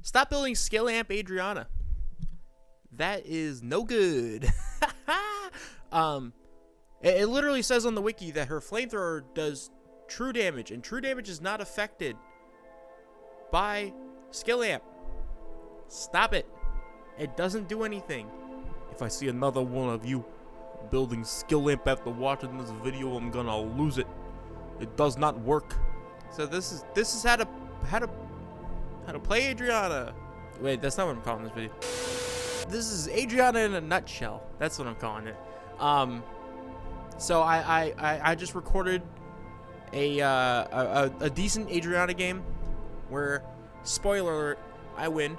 Stop building skill amp Adriana. That is no good. It literally says on the wiki that her flamethrower does true damage, and true damage is not affected by skill amp. Stop it. It doesn't do anything. If I see another one of you building skill amp after watching this video, I'm gonna lose it. It does not work. So this is how to play Adriana. Wait, that's not what I'm calling this video. This is Adriana in a nutshell. That's what I'm calling it. So I just recorded a decent Adriana game where, spoiler alert, I win,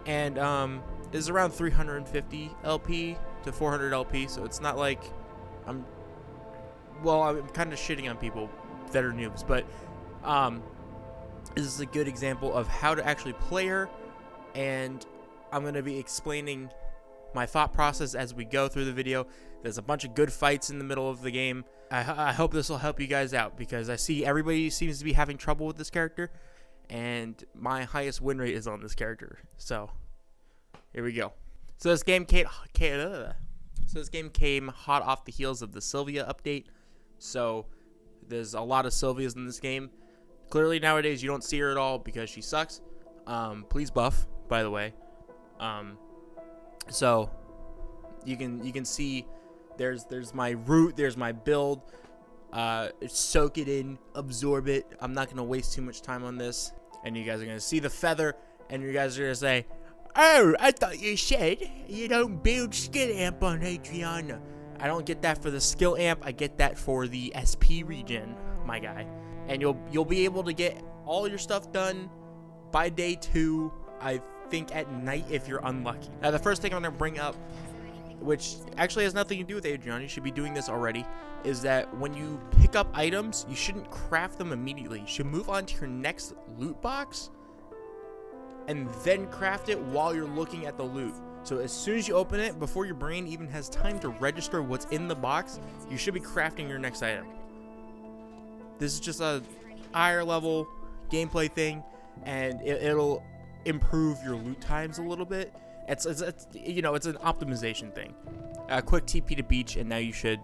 and is around 350 LP to 400 LP. So it's not like I'm kind of shitting on people that are noobs, but this is a good example of how to actually play her, and I'm going to be explaining my thought process as we go through the video. There's a bunch of good fights in the middle of the game. I hope this will help you guys out, because I see everybody seems to be having trouble with this character, and my highest win rate is on this character. So here we go. So this game came hot off the heels of the Sylvia update. So there's a lot of Sylvias in this game. Clearly nowadays you don't see her at all because she sucks. Please buff, by the way. So you can see there's my route, there's my build. Soak it in, absorb it. I'm not gonna waste too much time on this. And you guys are gonna see the feather, and you guys are gonna say, "Oh, I thought you said you don't build skill amp on Adriana." I don't get that for the skill amp. I get that for the SP regen, my guy. And you'll be able to get all your stuff done by day 2. I think at night if you're unlucky. Now the first thing I'm gonna bring up, which actually has nothing to do with Adriana, you should be doing this already, is that when you pick up items, you shouldn't craft them immediately. You should move on to your next loot box and then craft it while you're looking at the loot. So as soon as you open it, before your brain even has time to register what's in the box, you should be crafting your next item. This is just a higher level gameplay thing, and it'll improve your loot times a little bit. It's an optimization thing. Quick TP to beach, and now you should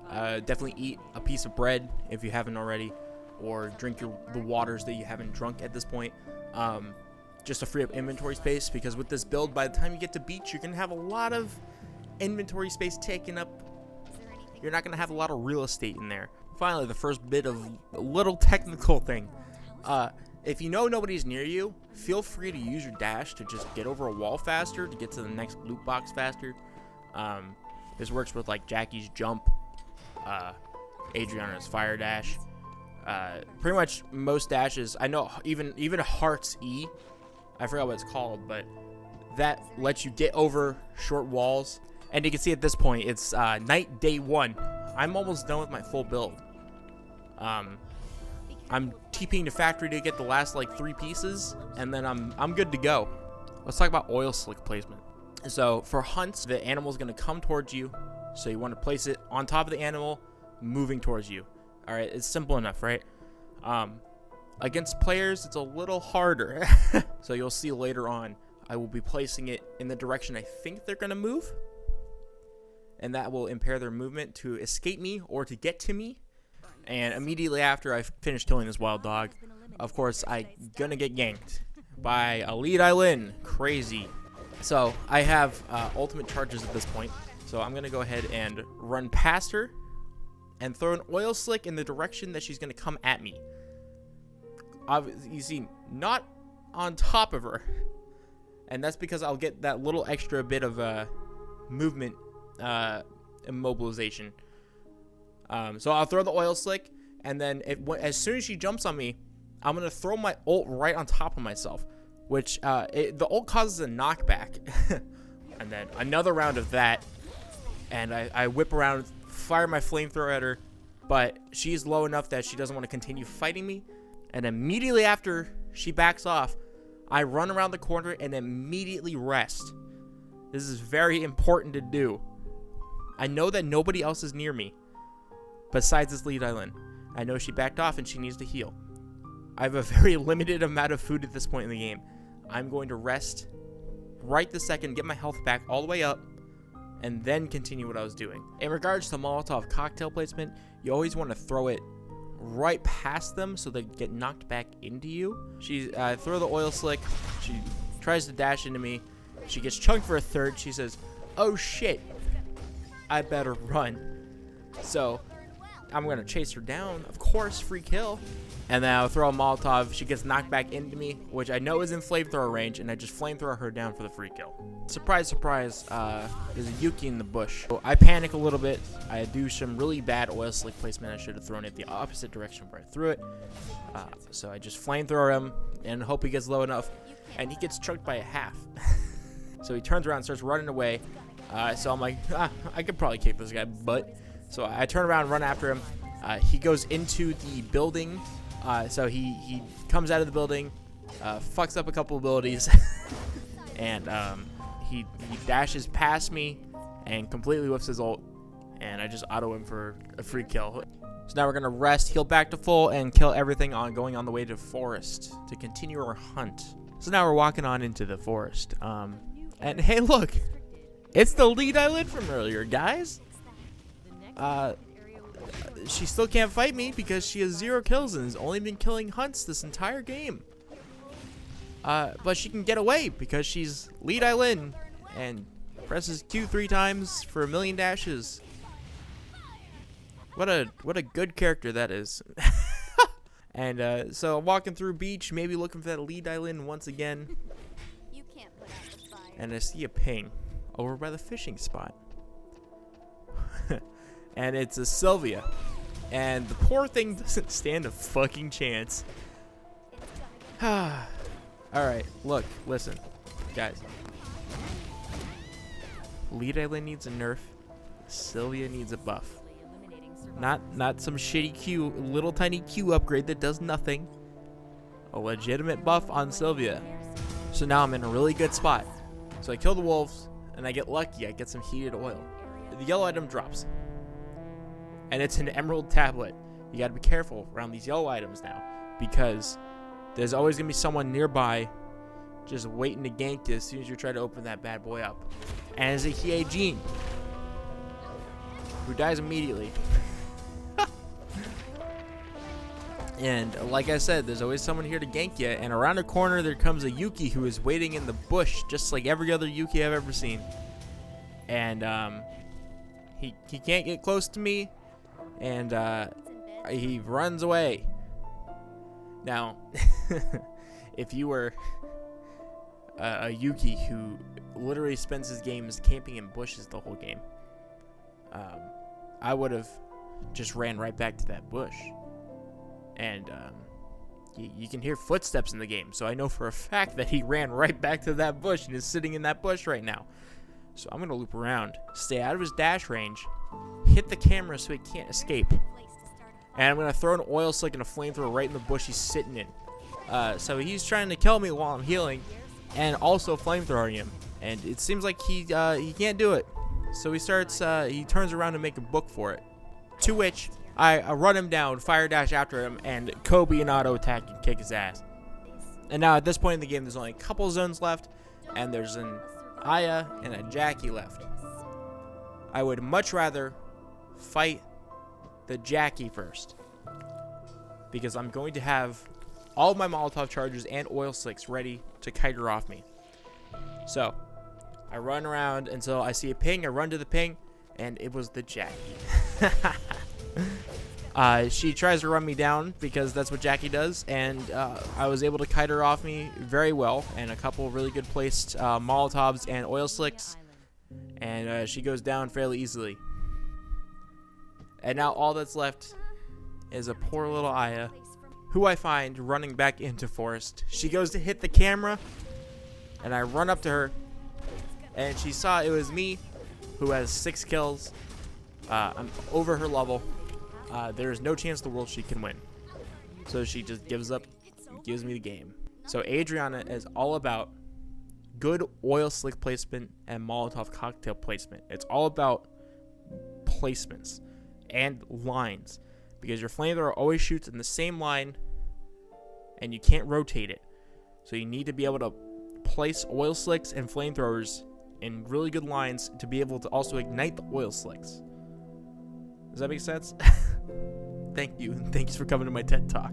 definitely eat a piece of bread if you haven't already, or drink the waters that you haven't drunk at this point, just to free up inventory space, because with this build, by the time you get to beach, you're gonna have a lot of inventory space taken up. You're not gonna have a lot of real estate in there. Finally, the first bit of a little technical thing. If you know nobody's near you, feel free to use your dash to just get over a wall faster, to get to the next loot box faster. This works with like Jackie's jump, Adriana's fire dash, pretty much most dashes. I know even Heart's E, I forgot what it's called, but that lets you get over short walls. And you can see at this point, it's night day 1. I'm almost done with my full build. I'm TPing to factory to get the last like 3 pieces, and then I'm good to go. Let's talk about oil slick placement. So for hunts, the animal's gonna come towards you, so you want to place it on top of the animal, moving towards you. All right, it's simple enough, right? Against players, it's a little harder. So you'll see later on, I will be placing it in the direction I think they're gonna move, and that will impair their movement to escape me or to get to me. And immediately after I finish killing this wild dog, of course, I'm gonna get ganked by a lead island. Crazy. So I have ultimate charges at this point. So I'm gonna go ahead and run past her and throw an oil slick in the direction that she's gonna come at me. You see, not on top of her. And that's because I'll get that little extra bit of movement immobilization. So I'll throw the oil slick, and then as soon as she jumps on me, I'm going to throw my ult right on top of myself, which the ult causes a knockback. And then another round of that, and I whip around, fire my flamethrower at her, but she's low enough that she doesn't want to continue fighting me. And immediately after she backs off, I run around the corner and immediately rest. This is very important to do. I know that nobody else is near me besides this lead island. I know she backed off and she needs to heal. I have a very limited amount of food at this point in the game. I'm going to rest right this second, get my health back all the way up, and then continue what I was doing. In regards to Molotov cocktail placement, you always want to throw it right past them so they get knocked back into you. She throw the oil slick. She tries to dash into me. She gets chunked for a third. She says, "Oh shit, I better run." So I'm gonna chase her down, of course, free kill. And then I'll throw a Molotov. She gets knocked back into me, which I know is in flamethrower range, and I just flamethrower her down for the free kill. Surprise, surprise, there's a Yuki in the bush. So I panic a little bit. I do some really bad oil slick placement. I should have thrown it the opposite direction where I threw it. So I just flamethrower him and hope he gets low enough, and he gets chunked by a half. So he turns around and starts running away. So I'm like, I could probably kick this guy, but so I turn around and run after him. He goes into the building. So he comes out of the building, fucks up a couple abilities, and he dashes past me and completely whiffs his ult, and I just auto him for a free kill. So now we're gonna rest, heal back to full, and kill everything going on the way to forest to continue our hunt. So now we're walking on into the forest, and hey, look, it's the lead eyelid from earlier, guys. She still can't fight me because she has 0 kills and has only been killing hunts this entire game. But she can get away because she's lead Eileen and presses Q 3 times for 1,000,000 dashes. What a good character that is. And so I'm walking through beach, maybe looking for that lead Eileen once again. And I see a ping over by the fishing spot. And it's a Sylvia. And the poor thing doesn't stand a fucking chance. Alright, look, listen. Guys. Lead Eileen needs a nerf. Sylvia needs a buff. Not some shitty Q, little tiny Q upgrade that does nothing. A legitimate buff on Sylvia. So now I'm in a really good spot. So I kill the wolves, and I get lucky. I get some heated oil. The yellow item drops. And it's an emerald tablet. You gotta be careful around these yellow items now, because there's always gonna be someone nearby just waiting to gank you as soon as you try to open that bad boy up. And it's a Hiei Jin, who dies immediately. And like I said, there's always someone here to gank you, and around the corner there comes a Yuki who is waiting in the bush, just like every other Yuki I've ever seen. And he can't get close to me, and he runs away. Now, if you were a Yuki who literally spends his games camping in bushes the whole game, I would have just ran right back to that bush. And you can hear footsteps in the game, so I know for a fact that he ran right back to that bush and is sitting in that bush right now. So I'm gonna loop around, stay out of his dash range, hit the camera so he can't escape, and I'm gonna throw an oil slick and a flamethrower right in the bush he's sitting in. So he's trying to kill me while I'm healing, and also flamethrowing him, and it seems like he can't do it. So he turns around to make a book for it, to which I run him down, fire dash after him, and Kobe and auto attack and kick his ass. And now at this point in the game, there's only a couple zones left, and there's an Aya and a Jackie left. I would much rather fight the Jackie first, because I'm going to have all of my Molotov charges and oil slicks ready to kite her off me. So I run around until I see a ping. I run to the ping, and it was the Jackie. She tries to run me down because that's what Jackie does, and I was able to kite her off me very well, and a couple really good placed Molotovs and oil slicks, and she goes down fairly easily. And now all that's left is a poor little Aya, who I find running back into forest. She goes to hit the camera, and I run up to her, and she saw it was me, who has 6 kills. I'm over her level. There is no chance in the world she can win. So she just gives up and gives me the game. So Adriana is all about good oil slick placement and Molotov cocktail placement. It's all about placements and lines, because your flamethrower always shoots in the same line and you can't rotate it. So you need to be able to place oil slicks and flamethrowers in really good lines to be able to also ignite the oil slicks. Does that make sense? Thank you. Thanks for coming to my TED Talk.